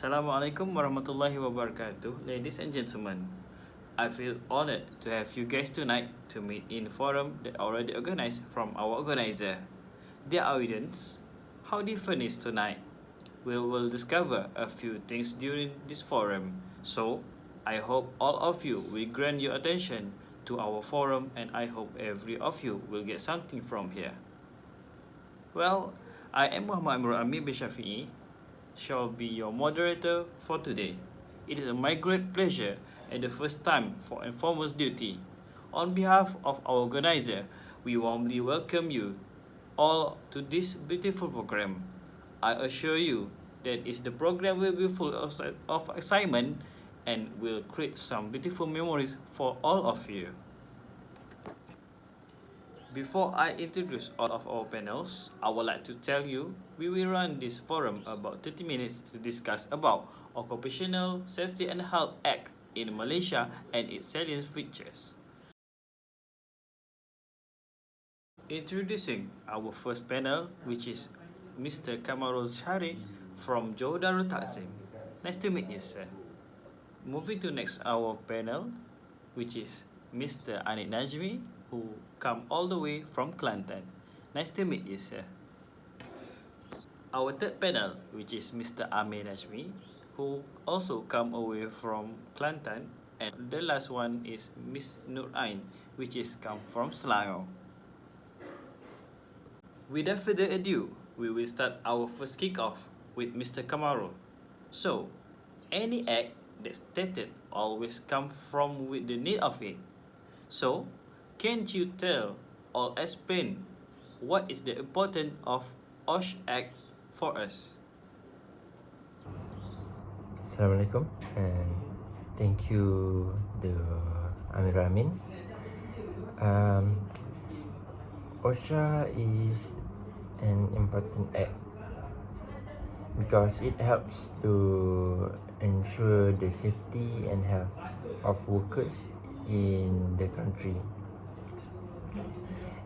Assalamualaikum warahmatullahi wabarakatuh. Ladies and gentlemen, I feel honored to have you guys tonight to meet in forum that already organized from our organizer. Dear audience, how different is tonight? We will discover a few things during this forum. So, I hope all of you will grant your attention to our forum and I hope every of you will get something from here. Well, I am Muhammad Amrul Amin bin Shafi'i, shall be your moderator for today. It is my great pleasure and the first time for Informer's duty. On behalf of our organizer, we warmly welcome you all to this beautiful program. I assure you that the program will be full of excitement and will create some beautiful memories for all of you. Before I introduce all of our panels, I would like to tell you we will run this forum about 30 minutes to discuss about Occupational Safety and Health Act in Malaysia and its salient features. Introducing our first panel, which is Mr. Kamarul Sharid from Johor Darul Takzim. Nice to meet you, sir. Moving to next our panel, which is Mr. Anik Najmi, who come all the way from Kelantan. Nice to meet you, sir. Our third panel, which is Mr. Amir Najmi, who also come away from Kelantan. And the last one is Miss Nur Ain, which is come from Selangor. Without further ado, we will start our first kick-off with Mr. Kamarul. So, any act that stated always come from with the need of it. So, can't you tell or explain what is the importance of OSHE Act for us? Assalamualaikum and thank you the Amir Amin. OSHA is an important act because it helps to ensure the safety and health of workers in the country.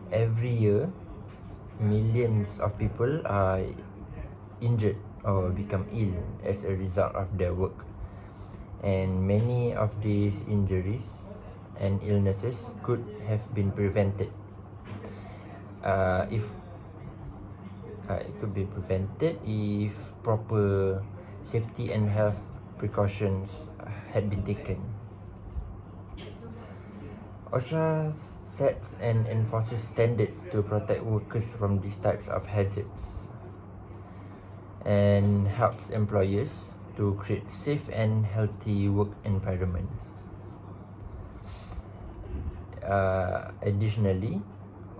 Every year, millions of people are injured or become ill as a result of their work, and many of these injuries and illnesses could have been prevented if it could be prevented if proper safety and health precautions had been taken. OSHA sets and enforces standards to protect workers from these types of hazards and helps employers to create safe and healthy work environments. Additionally,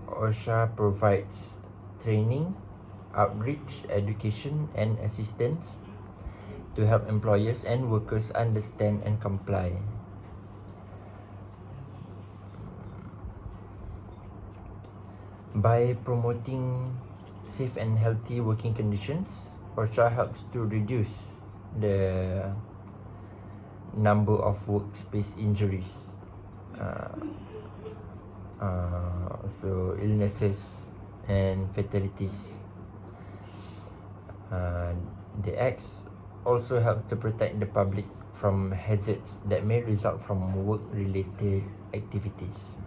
OSHA provides training, outreach, education and assistance to help employers and workers understand and comply. By promoting safe and healthy working conditions, OSHA helps to reduce the number of workplace injuries, so illnesses and fatalities. The acts also help to protect the public from hazards that may result from work-related activities.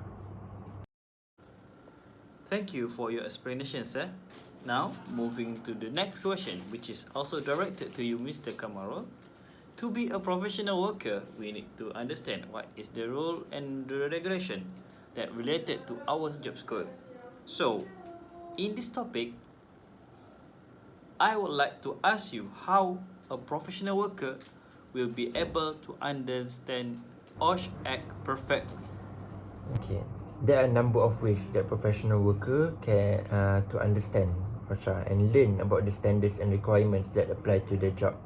Thank you for your explanation, sir. Now, moving to the next question, which is also directed to you, Mr. Kamarul. To be a professional worker, we need to understand what is the rule and the regulation that related to our job scope. So, in this topic, I would like to ask you how a professional worker will be able to understand OSHE Act perfectly. Okay, there are a number of ways that professional worker can to understand OSHA and learn about the standards and requirements that apply to the job.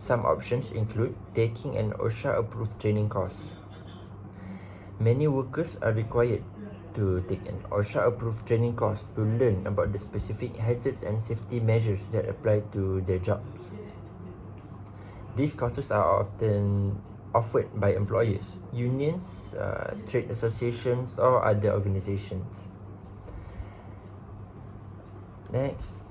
Some options include taking an OSHA-approved training course. Many workers are required to take an OSHA-approved training course to learn about the specific hazards and safety measures that apply to their jobs. These courses are often offered by employers, unions, trade associations or other organizations. Next,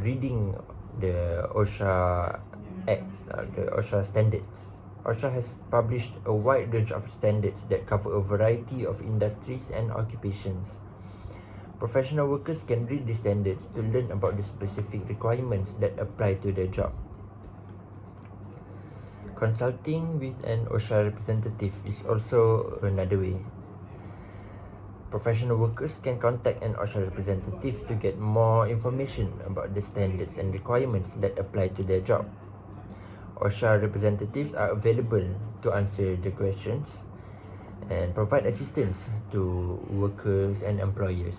reading the OSHA Acts, the OSHA standards. OSHA has published a wide range of standards that cover a variety of industries and occupations. Professional workers can read these standards to learn about the specific requirements that apply to their job. Consulting with an OSHA representative is also another way. Professional workers can contact an OSHA representative to get more information about the standards and requirements that apply to their job. OSHA representatives are available to answer the questions and provide assistance to workers and employers.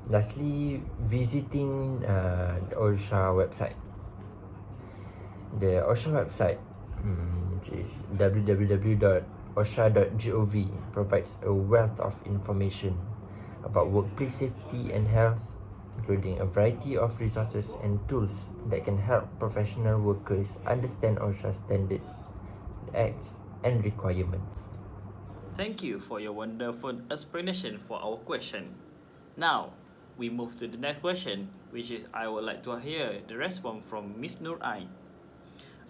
Lastly, visiting the OSHA website. The OSHA website, which is www.osha.gov, provides a wealth of information about workplace safety and health, including a variety of resources and tools that can help professional workers understand OSHA standards, acts, and requirements. Thank you for your wonderful explanation for our question. Now, we move to the next question, which is I would like to hear the response from Ms. Nur Ain.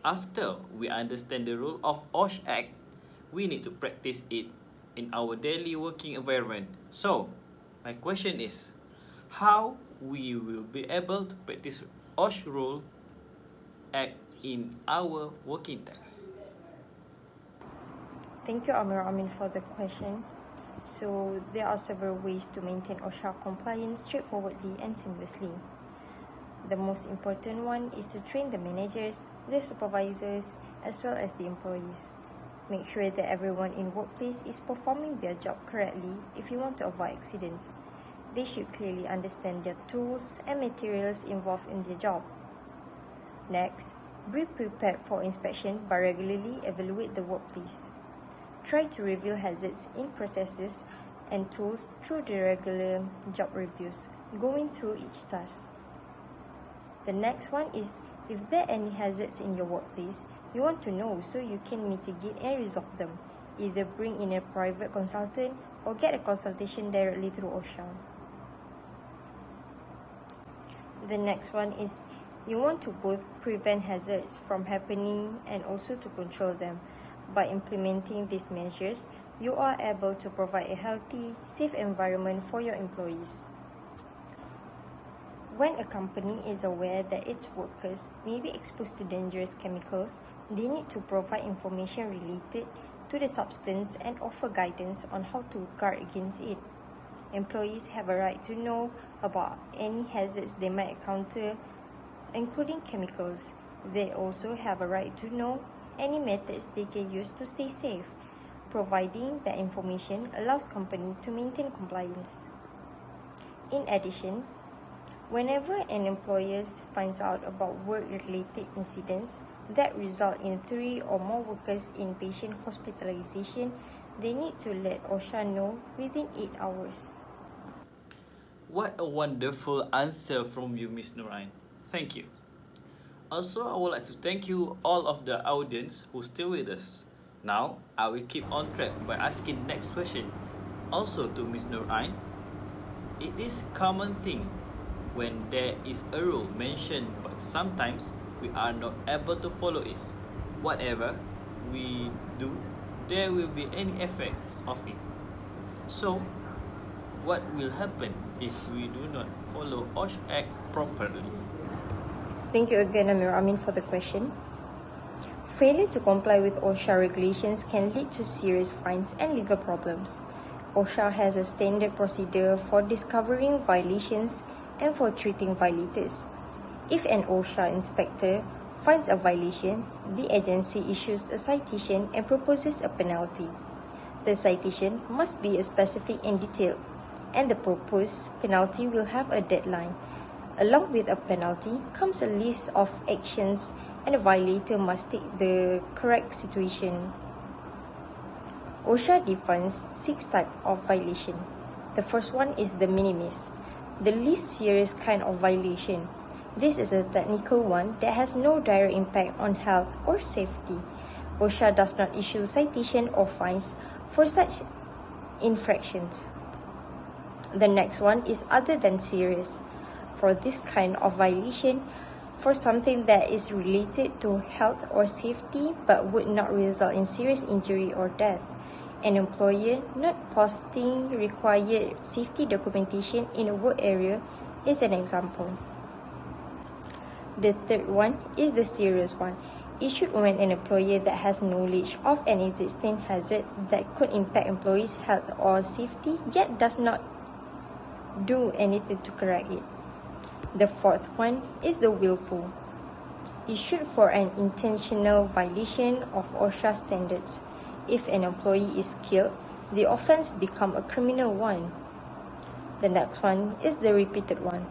After we understand the rule of OSHE Act, we need to practice it in our daily working environment. So, my question is, how we will be able to practice OSHE rule Act in our working tasks? Thank you, Amir Amin, for the question. So, there are several ways to maintain OSHA compliance straightforwardly and seamlessly. The most important one is to train the managers, the supervisors, as well as the employees. Make sure that everyone in workplace is performing their job correctly if you want to avoid accidents. They should clearly understand their tools and materials involved in their job. Next, be prepared for inspection by regularly evaluate the workplace. Try to reveal hazards in processes and tools through the regular job reviews, going through each task. The next one is, if there are any hazards in your workplace, you want to know so you can mitigate and resolve them. Either bring in a private consultant or get a consultation directly through OSHA. The next one is, you want to both prevent hazards from happening and also to control them. By implementing these measures, you are able to provide a healthy, safe environment for your employees. When a company is aware that its workers may be exposed to dangerous chemicals, they need to provide information related to the substance and offer guidance on how to guard against it. Employees have a right to know about any hazards they might encounter, including chemicals. They also have a right to know any methods they can use to stay safe. Providing that information allows company to maintain compliance. In addition, whenever an employer finds out about work-related incidents that result in 3 or more workers in patient hospitalization, they need to let OSHA know within 8 hours. What a wonderful answer from you, Ms. Nurain. Thank you. Also, I would like to thank you all of the audience who still with us. Now, I will keep on track by asking next question. Also to Ms. Nurain, it is common thing when there is a rule mentioned but sometimes we are not able to follow it. Whatever we do, there will be any effect of it. So, what will happen if we do not follow OSHE Act properly? Thank you again, Amir Amin, for the question. Failure to comply with OSHA regulations can lead to serious fines and legal problems. OSHA has a standard procedure for discovering violations and for treating violators. If an OSHA inspector finds a violation, the agency issues a citation and proposes a penalty. The citation must be specific and detailed, and the proposed penalty will have a deadline. Along with a penalty comes a list of actions, and the violator must take the correct situation. OSHA defines 6 types of violation. The first one is de minimis, the least serious kind of violation. This is a technical one that has no direct impact on health or safety. OSHA does not issue citation or fines for such infractions. The next one is other than serious. for this kind of violation for something that is related to health or safety but would not result in serious injury or death. An employer not posting required safety documentation in a work area is an example. The third one is the serious one, issued when an employer that has knowledge of an existing hazard that could impact employees' health or safety yet does not do anything to correct it. The fourth one is the willful, issued for an intentional violation of OSHA standards. If an employee is killed, the offence becomes a criminal one. The next one is the repeated one.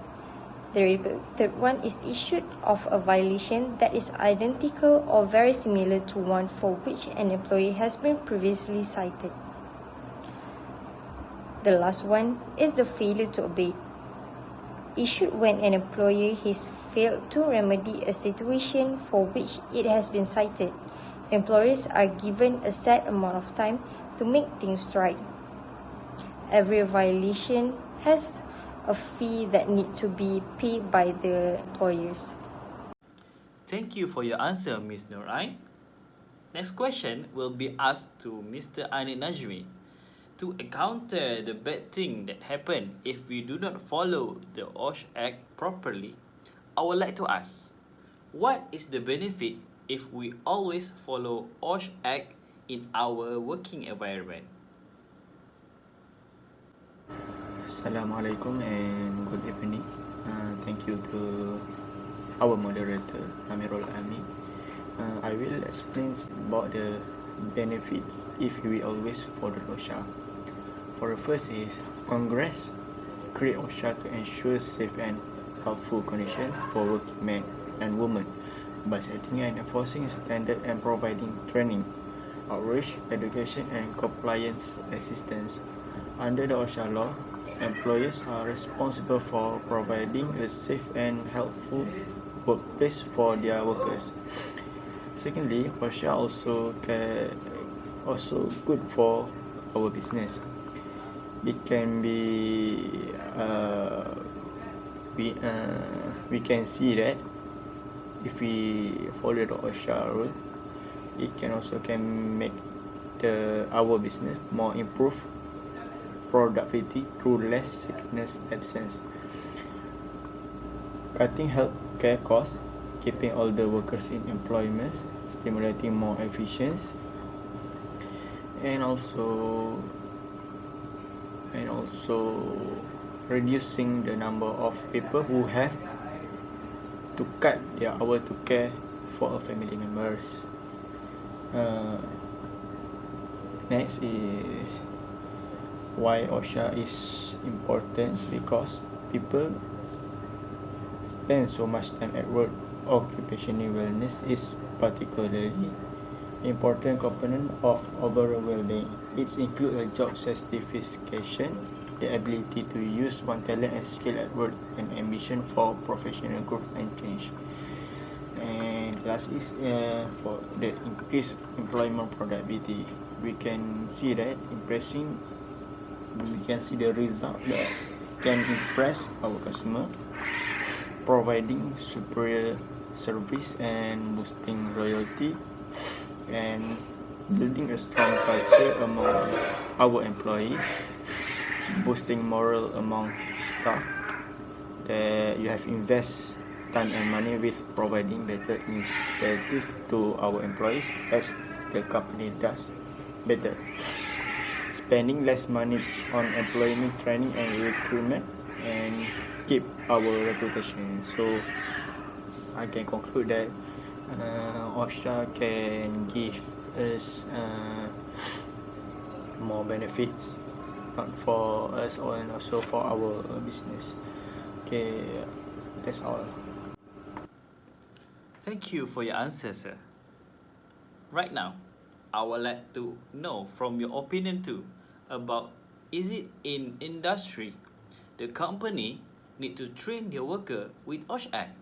The repeated one is issued of a violation that is identical or very similar to one for which an employee has been previously cited. The last one is the failure to obey, issued when an employer has failed to remedy a situation for which it has been cited. Employers are given a set amount of time to make things right. Every violation has a fee that needs to be paid by the employers. Thank you for your answer, Ms. Norai. Next question will be asked to Mr. Anid Najmi. To counter the bad thing that happen if we do not follow the OSHE Act properly, I would like to ask, what is the benefit if we always follow OSHE Act in our working environment? Assalamualaikum and good evening. Thank you to our moderator Amirul Ami. I will explain about the benefits if we always follow OSHA. For the first is Congress create OSHA to ensure safe and healthful conditions for working men and women by setting and enforcing standard and providing training, outreach, education and compliance assistance. Under the OSHA law, employers are responsible for providing a safe and healthful workplace for their workers. Secondly, OSHA also good for our business. It can be we can see that if we follow the OSHA rule, it can make our business more improved productivity through less sickness absence, cutting healthcare costs, keeping all the workers in employment, stimulating more efficiency, and also reducing the number of people who have to cut their hour to care for a family members. Next is why OSHA is important, because people spend so much time at work. Occupational wellness is particularly important component of overall well-being. It includes a job certification, the ability to use one talent and skill at work, and ambition for professional growth and change. And last is for the increased employment productivity. We can see the result that can impress our customer, providing superior service and boosting loyalty, and building a strong culture among our employees, boosting morale among staff, that you have invest time and money with providing better incentive to our employees as the company does better, spending less money on employment training and recruitment, and keep our reputation. So I can conclude that OSHA can give us more benefits, not for us and also for our business. Okay, that's all. Thank you for your answer, sir. Right now, I would like to know from your opinion too about, is it in industry the company need to train their worker with OSHE Act?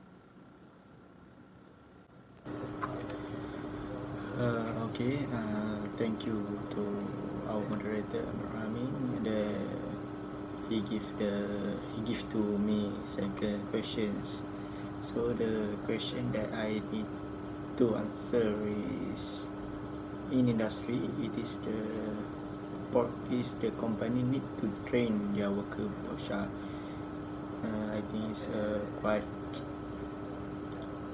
Thank you to our moderator Amin. he give to me second questions. So the question that I need to answer is, in industry, the company need to train their worker with OSHA. I think it's quite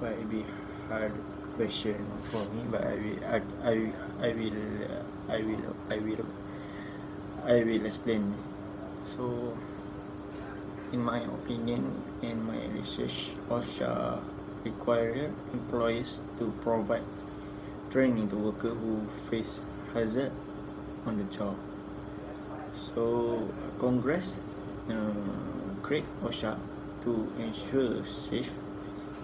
a bit hard question for me, but I will explain. So, in my opinion and my research, OSHA require employers to provide training to workers who face hazard on the job. So, Congress create OSHA to ensure safe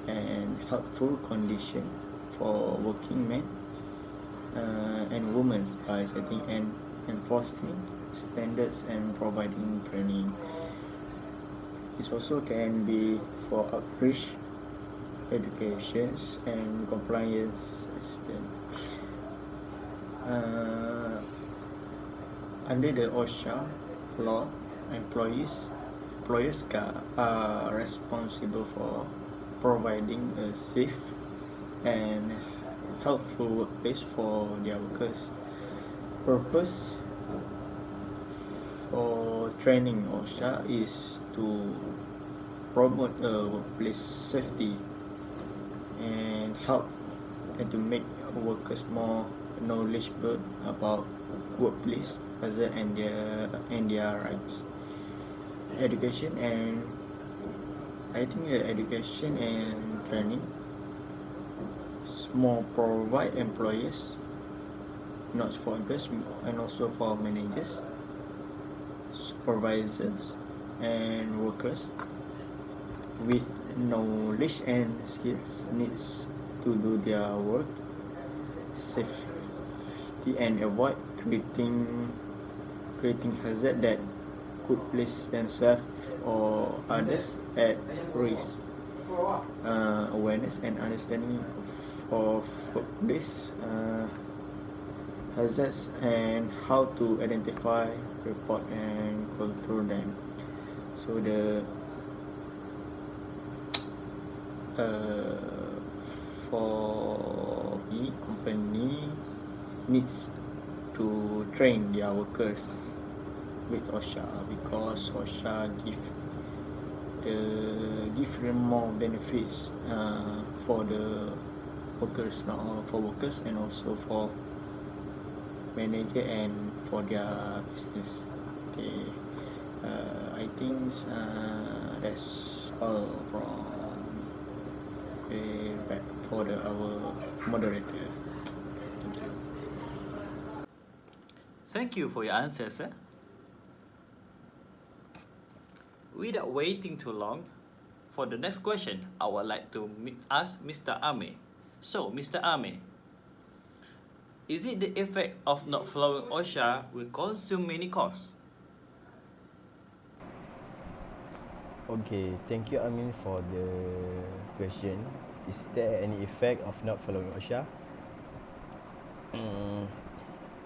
and helpful condition for working men and women by setting and enforcing standards and providing training. It also can be for outreach, educations, and compliance assistance. Under the OSHA law, employers are responsible for providing a safe and helpful workplace for their workers. Purpose for training OSHA is to promote workplace safety and help and to make workers more knowledgeable about workplace hazard and their rights. Education and I think education and training more provide employers, not for employees, and also for managers, supervisors, and workers with knowledge and skills needs to do their work safety and avoid creating hazard that could place themselves or others at risk. Awareness and understanding of this hazards and how to identify, report, and control them. So the for the company needs to train their workers with OSHA, because OSHA give them more benefits for the workers, not only for workers and also for manager and for their business. Okay, I think that's all from back for our moderator. Thank you. Thank you for your answer, sir. Without waiting too long, for the next question, I would like to ask Mr. Ame. So, Mr. Ame, is it the effect of not following OSHA will consume many costs? Okay, thank you Amin for the question. Is there any effect of not following OSHA?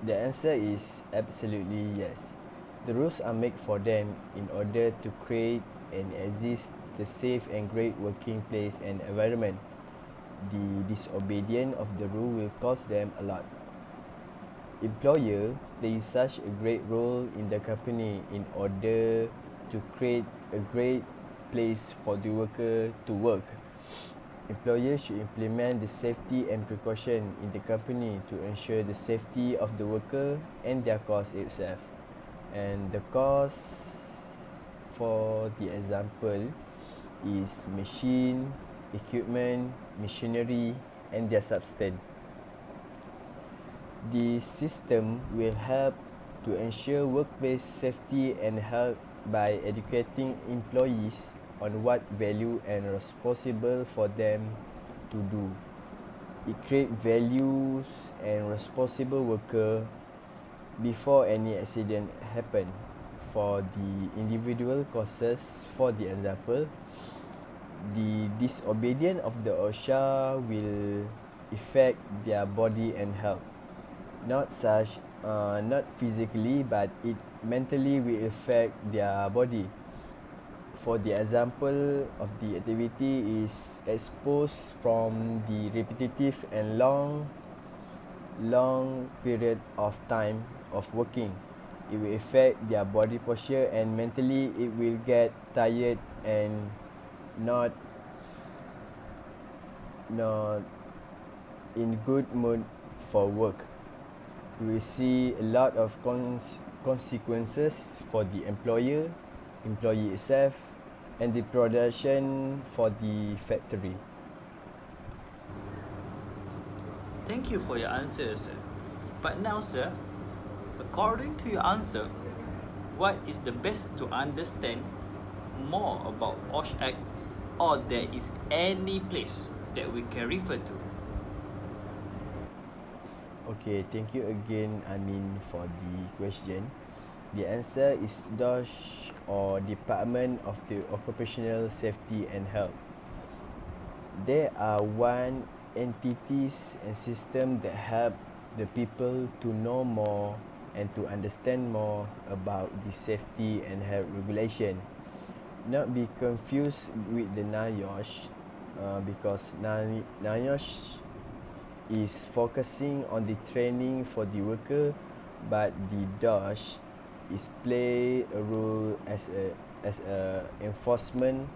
The answer is absolutely yes. The rules are made for them in order to create and exist the safe and great working place and environment. The disobedience of the rule will cost them a lot. Employer plays such a great role in the company in order to create a great place for the worker to work. Employers should implement the safety and precaution in the company to ensure the safety of the worker and their cost itself. And the cost, for the example, is machine, equipment, machinery, and their substance. The system will help to ensure workplace safety and health by educating employees on what value and responsible for them to do. It creates values and responsible worker before any accident happen. For the individual causes, for the example, the disobedience of the OSHA will affect their body and health. Not such not physically, but it mentally will affect their body. For the example of the activity is exposed from the repetitive and long period of time of working. It will affect their body posture, and mentally it will get tired and not in good mood for work. We see a lot of consequences for the employer, employee itself, and the production for the factory. Thank you for your answer, sir. But now, sir, according to your answer, what is the best to understand more about OSHE Act, or there is any place that we can refer to? Okay, thank you again, Amin, for the question. The answer is DOSH, or Department of the Occupational Safety and Health. There are one entities and system that help the people to know more and to understand more about the safety and health regulation. Not be confused with the NIOSH, because NIOSH is focusing on the training for the worker, but the DOSH is play a role as a enforcement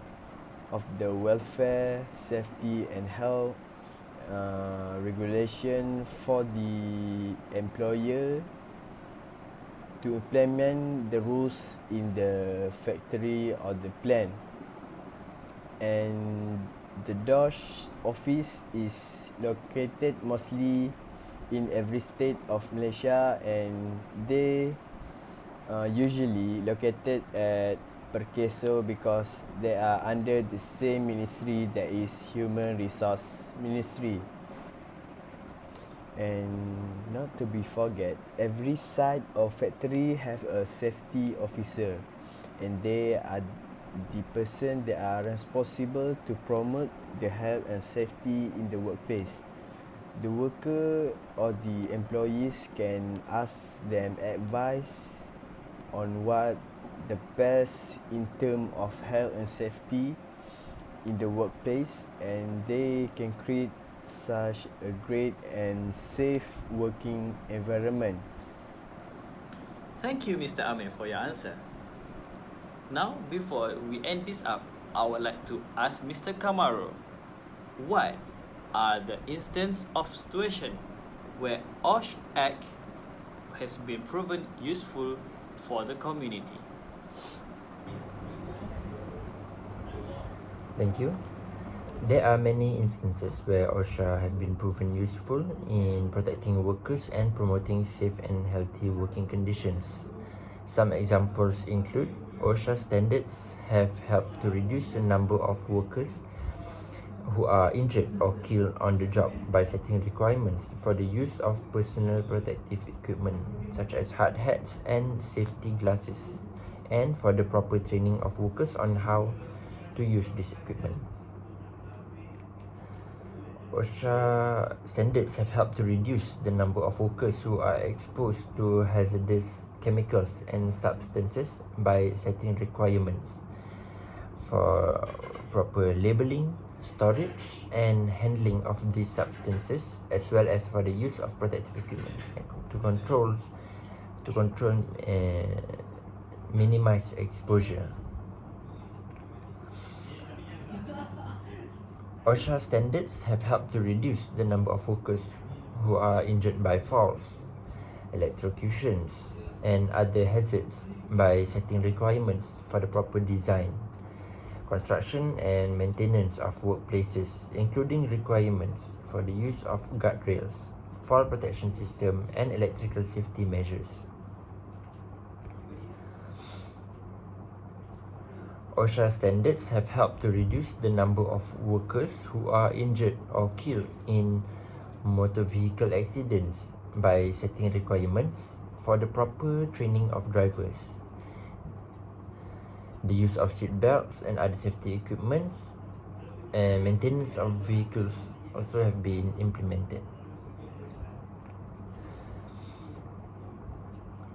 of the welfare, safety and health regulation for the employer to implement the rules in the factory or the plant. And the DOSH office is located mostly in every state of Malaysia, and they usually located at Perkeso because they are under the same ministry, that is Human Resource Ministry. And not to be forget, every site or factory have a safety officer, and they are the person that are responsible to promote the health and safety in the workplace. The worker or the employees can ask them advice on what the best in terms of health and safety in the workplace, and they can create such a great and safe working environment. Thank you, Mr. Amin, for your answer. Now, before we end this up, I would like to ask Mr. Kamaro, what are the instances of situation where OSHE Act has been proven useful for the community? Thank you. There are many instances where OSHA have been proven useful in protecting workers and promoting safe and healthy working conditions. Some examples include OSHA standards have helped to reduce the number of workers who are injured or killed on the job by setting requirements for the use of personal protective equipment such as hard hats and safety glasses, and for the proper training of workers on how to use this equipment. OSHA standards have helped to reduce the number of workers who are exposed to hazardous chemicals and substances by setting requirements for proper labeling, storage and handling of these substances, as well as for the use of protective equipment to minimize exposure. OSHA standards have helped to reduce the number of workers who are injured by falls, electrocutions, and other hazards by setting requirements for the proper design, construction and maintenance of workplaces, including requirements for the use of guardrails, fall protection system, and electrical safety measures. OSHA standards have helped to reduce the number of workers who are injured or killed in motor vehicle accidents by setting requirements for the proper training of drivers, the use of seat belts and other safety equipments, and maintenance of vehicles also have been implemented.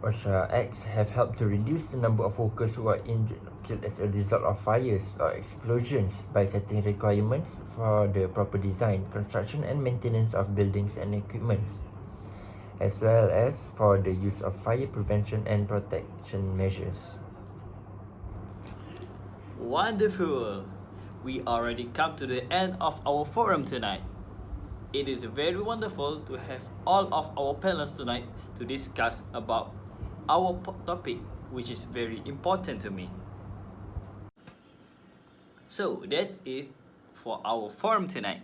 OSHE acts have helped to reduce the number of workers who are injured or killed as a result of fires or explosions by setting requirements for the proper design, construction and maintenance of buildings and equipment, as well as for the use of fire prevention and protection measures. Wonderful! We already come to the end of our forum tonight. It is very wonderful to have all of our panelists tonight to discuss about our topic, which is very important to me. So that is for our forum tonight.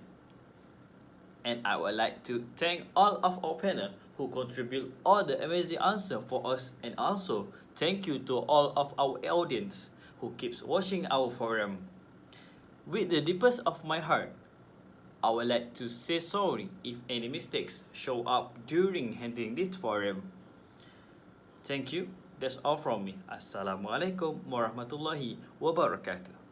And I would like to thank all of our panel who contribute all the amazing answer for us, and also thank you to all of our audience who keeps watching our forum. With the deepest of my heart, I would like to say sorry if any mistakes show up during handling this forum. Thank you. That's all from me. Assalamualaikum warahmatullahi wabarakatuh.